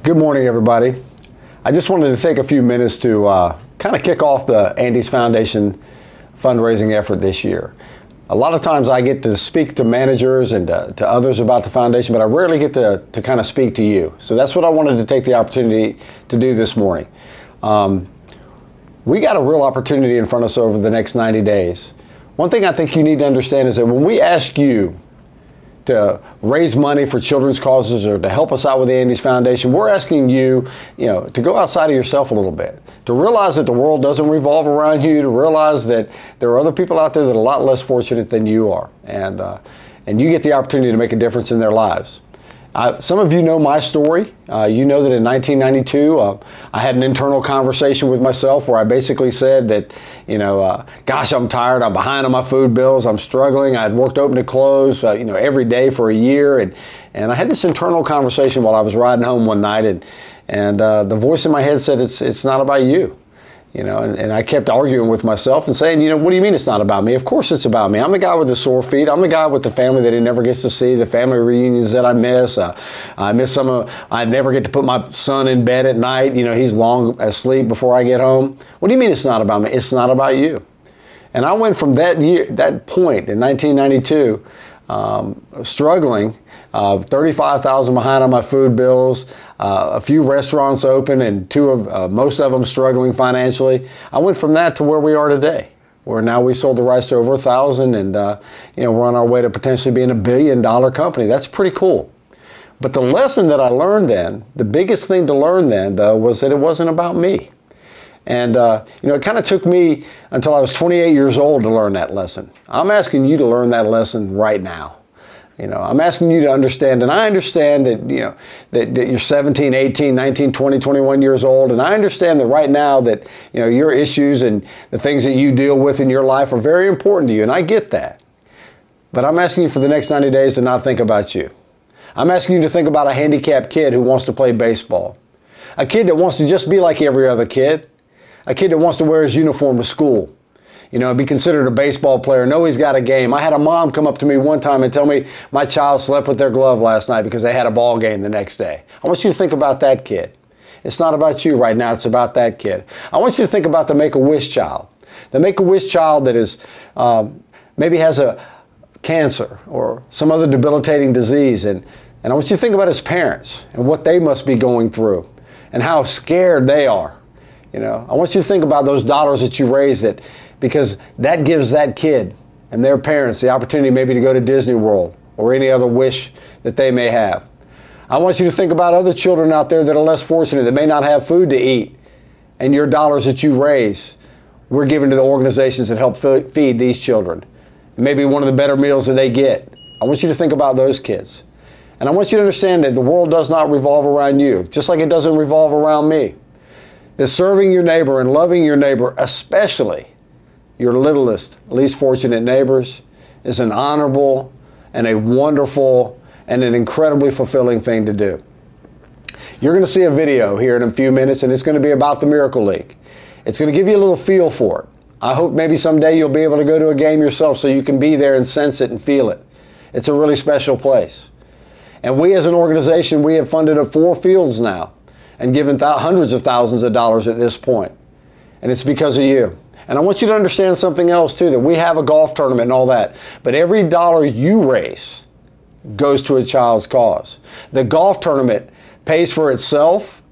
Good morning, everybody. I just wanted to take a few minutes to kind of kick off the Andy's Foundation fundraising effort this year. A lot of times I get to speak to managers and to others about the foundation, but I rarely get to kind of speak to you. So that's what I wanted to take the opportunity to do this morning. We got a real opportunity in front of us over the next 90 days. One thing I think you need to understand is that when we ask you to raise money for children's causes or to help us out with the Andy's Foundation, we're asking you, to go outside of yourself a little bit, to realize that the world doesn't revolve around you, to realize that there are other people out there that are a lot less fortunate than you are, and you get the opportunity to make a difference in their lives. Some of you know my story. You know that in 1992, I had an internal conversation with myself where I basically said that, gosh, I'm tired. I'm behind on my food bills. I'm struggling. I had worked open to close, every day for a year. And I had this internal conversation while I was riding home one night. And the voice in my head said, it's not about you. And I kept arguing with myself and saying, what do you mean it's not about me? Of course it's about me. I'm the guy with the sore feet. I'm the guy with the family that he never gets to see, the family reunions that I miss. I miss I never get to put my son in bed at night. He's long asleep before I get home. What do you mean it's not about me? It's not about you. And I went from that point in 1992, struggling, 35,000 behind on my food bills, a few restaurants open and most of them struggling financially. I went from that to where we are today, where now we sold the rights to over 1,000 and we're on our way to potentially being $1 billion company. That's pretty cool. But the lesson that I learned then, the biggest thing to learn then though, was that it wasn't about me. And it kind of took me until I was 28 years old to learn that lesson. I'm asking you to learn that lesson right now. I'm asking you to understand, and I understand that, that you're 17, 18, 19, 20, 21 years old, and I understand that right now that, your issues and the things that you deal with in your life are very important to you, and I get that. But I'm asking you for the next 90 days to not think about you. I'm asking you to think about a handicapped kid who wants to play baseball, a kid that wants to just be like every other kid, a kid that wants to wear his uniform to school, be considered a baseball player, know he's got a game. I had a mom come up to me one time and tell me my child slept with their glove last night because they had a ball game the next day. I want you to think about that kid. It's not about you right now, it's about that kid. I want you to think about the Make-A-Wish child. The Make-A-Wish child that is maybe has a cancer or some other debilitating disease. And I want you to think about his parents and what they must be going through and how scared they are. I want you to think about those dollars that you raised because that gives that kid and their parents the opportunity maybe to go to Disney World or any other wish that they may have. I want you to think about other children out there that are less fortunate, that may not have food to eat, and your dollars that you raise, we're giving to the organizations that help feed these children. And maybe one of the better meals that they get. I want you to think about those kids. And I want you to understand that the world does not revolve around you, just like it doesn't revolve around me. That serving your neighbor and loving your neighbor, especially your littlest, least fortunate neighbors, is an honorable and a wonderful and an incredibly fulfilling thing to do. You're going to see a video here in a few minutes, and it's going to be about the Miracle League. It's going to give you a little feel for it. I hope maybe someday you'll be able to go to a game yourself so you can be there and sense it and feel it. It's a really special place. And we as an organization, we have funded 4 fields now and given hundreds of thousands of dollars at this point. And it's because of you. And I want you to understand something else too, that we have a golf tournament and all that, but every dollar you raise goes to a child's cause. The golf tournament pays for itself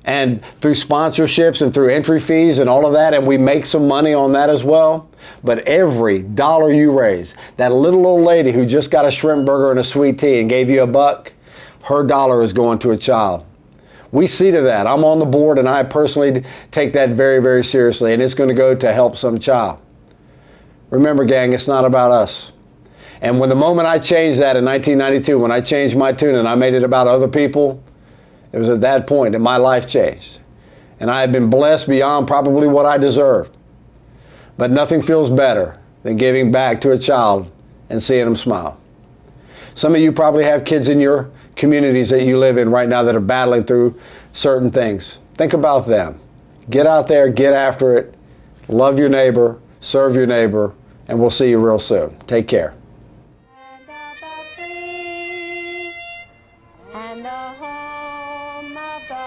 and through sponsorships and through entry fees and all of that, and we make some money on that as well. But every dollar you raise, that little old lady who just got a shrimp burger and a sweet tea and gave you $1, her dollar is going to a child. We see to that. I'm on the board and I personally take that very, very seriously, and it's going to go to help some child. Remember, gang, it's not about us. And when the moment I changed that in 1992, when I changed my tune and I made it about other people, it was at that point that my life changed. And I have been blessed beyond probably what I deserve. But nothing feels better than giving back to a child and seeing them smile. Some of you probably have kids in your communities that you live in right now that are battling through certain things. Think about them. Get out there, get after it, love your neighbor, serve your neighbor, and we'll see you real soon. Take care. And the home of the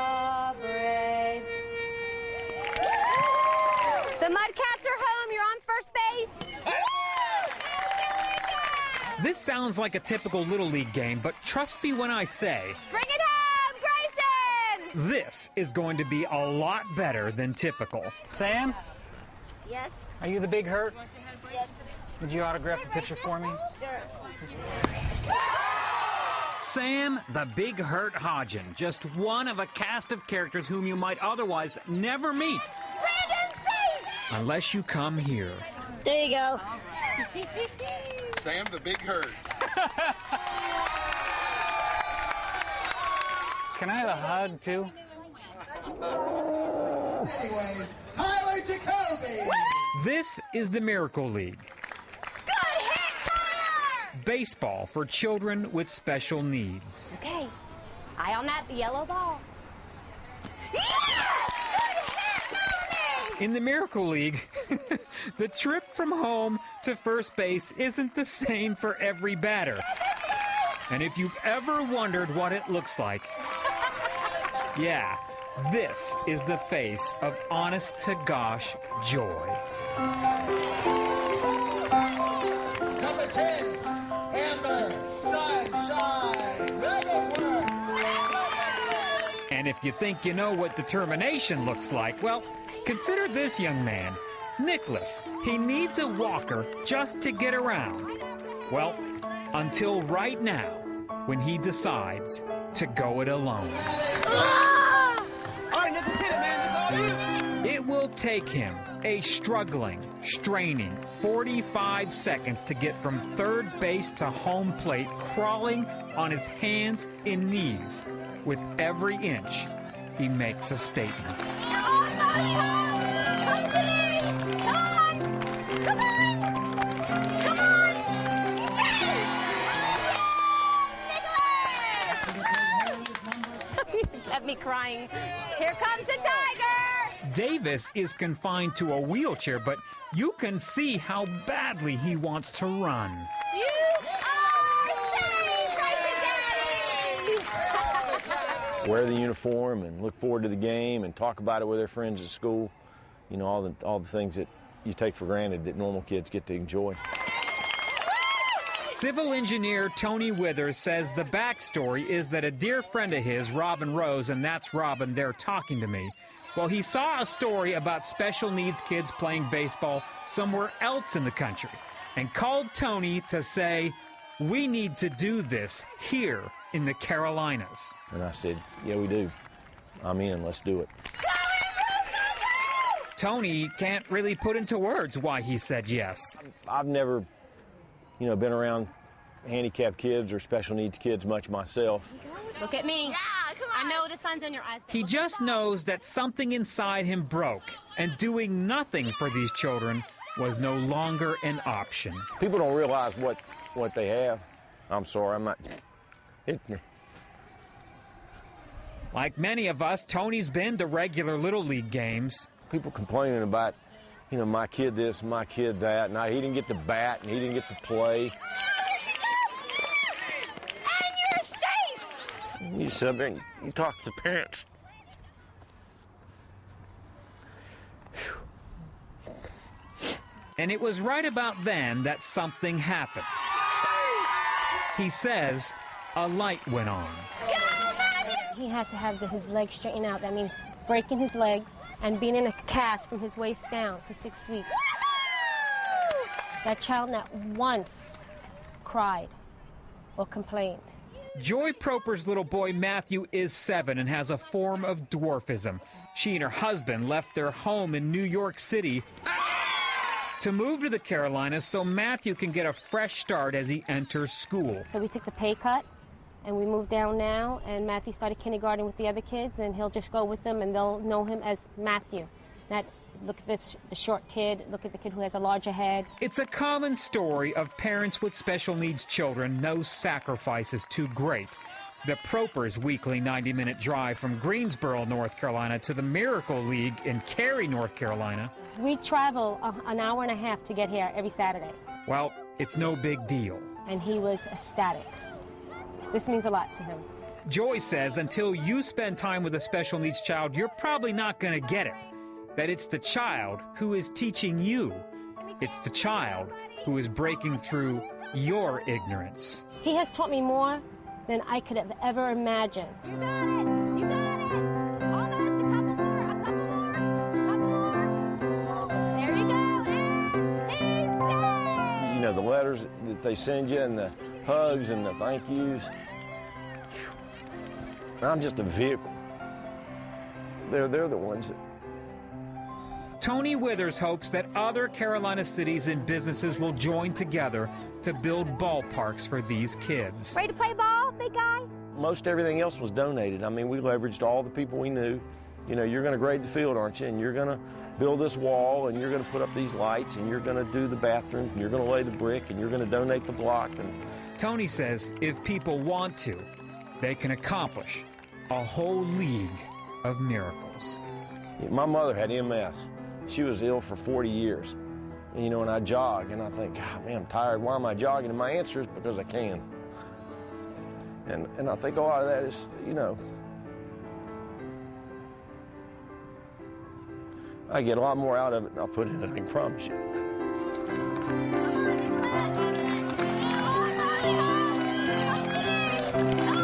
This sounds like a typical Little League game, but trust me when I say... Bring it home, Grayson! This is going to be a lot better than typical. Sam? Yes? Are you the big hurt? Yes. Would you autograph a picture for me? Sure. Sam, the Big Hurt Hodgen, just one of a cast of characters whom you might otherwise never meet. Brandon, safe! Unless you come here. There you go. Sam, the Big Hurt. Can I have a hug, too? Anyways, Tyler Jacoby! This is the Miracle League. Good hit, Tyler! Baseball for children with special needs. Okay, eye on that yellow ball. In the Miracle League, the trip from home to first base isn't the same for every batter. And if you've ever wondered what it looks like, yeah, this is the face of honest-to-gosh joy. Number 10, Amber Sunshine Wigglesworth. And if you think you know what determination looks like, well, consider this young man, Nicholas. He needs a walker just to get around. Well, until right now, when he decides to go it alone. All right, Nicholas, hit it, man. That's all you. It will take him a struggling, straining 45 seconds to get from third base to home plate, crawling on his hands and knees. With every inch, he makes a statement. Kept me crying. Here comes the tiger! Davis is confined to a wheelchair, but you can see how badly he wants to run. You are safe, Grayson Daddy! Wear the uniform and look forward to the game and talk about it with their friends at school. You know, all the things that you take for granted that normal kids get to enjoy. Civil engineer Tony Withers says the backstory is that a dear friend of his, Robin Rose, and that's Robin there talking to me, well, he saw a story about special needs kids playing baseball somewhere else in the country and called Tony to say, we need to do this here in the Carolinas. And I said, yeah, we do. I'm in. Let's do it. Tony can't really put into words why he said yes. I've never, been around handicapped kids or special needs kids much myself. Look at me. Yeah, come on. I know the sun's in your eyes. He just knows that something inside him broke, and doing nothing for these children was no longer an option. People don't realize what they have. I'm sorry, I'm not. Like many of us, Tony's been to regular Little League games. People complaining about, my kid this, my kid that. Now, he didn't get to bat and he didn't get to play. You sit up there and you talk to the parents. And it was right about then that something happened. He says a light went on. He had to have his legs straightened out. That means breaking his legs and being in a cast from his waist down for 6 weeks. That child not once cried or complained. Joy Proper's little boy Matthew is 7 and has a form of dwarfism. She and her husband left their home in New York City to move to the Carolinas so Matthew can get a fresh start as he enters school. So we took the pay cut and we moved down now, and Matthew started kindergarten with the other kids, and he'll just go with them and they'll know him as Matthew. Not look at the short kid, look at the kid who has a larger head. It's a common story of parents with special needs children. No sacrifice is too great. The Propers' weekly 90-minute drive from Greensboro, North Carolina to the Miracle League in Cary, North Carolina. We travel an hour and a half to get here every Saturday. Well, it's no big deal. And he was ecstatic. This means a lot to him. Joy says until you spend time with a special needs child, you're probably not going to get it. That it's the child who is teaching you It's the child who is breaking through your ignorance. He has taught me more than I could have ever imagined. You got it. You got it. Almost. A couple more. A couple more. A couple more. There you go. And he's safe. You know, the letters that they send you and the hugs and the thank yous. I'm just a vehicle. They're the ones that... Tony Withers hopes that other Carolina cities and businesses will join together to build ballparks for these kids. Ready to play ball, big guy? Most everything else was donated. I mean, we leveraged all the people we knew. You know, you're going to grade the field, aren't you? And you're going to build this wall, and you're going to put up these lights, and you're going to do the bathrooms, and you're going to lay the brick, and you're going to donate the block. And Tony says if people want to, they can accomplish a whole league of miracles. My mother had MS. She was ill for 40 years. And, you know, and I jog, and I think, God, man, I'm tired. Why am I jogging? And my answer is because I can. And I think a lot of that is, you know, I get a lot more out of it than I'll put in it, I can promise you. Come on,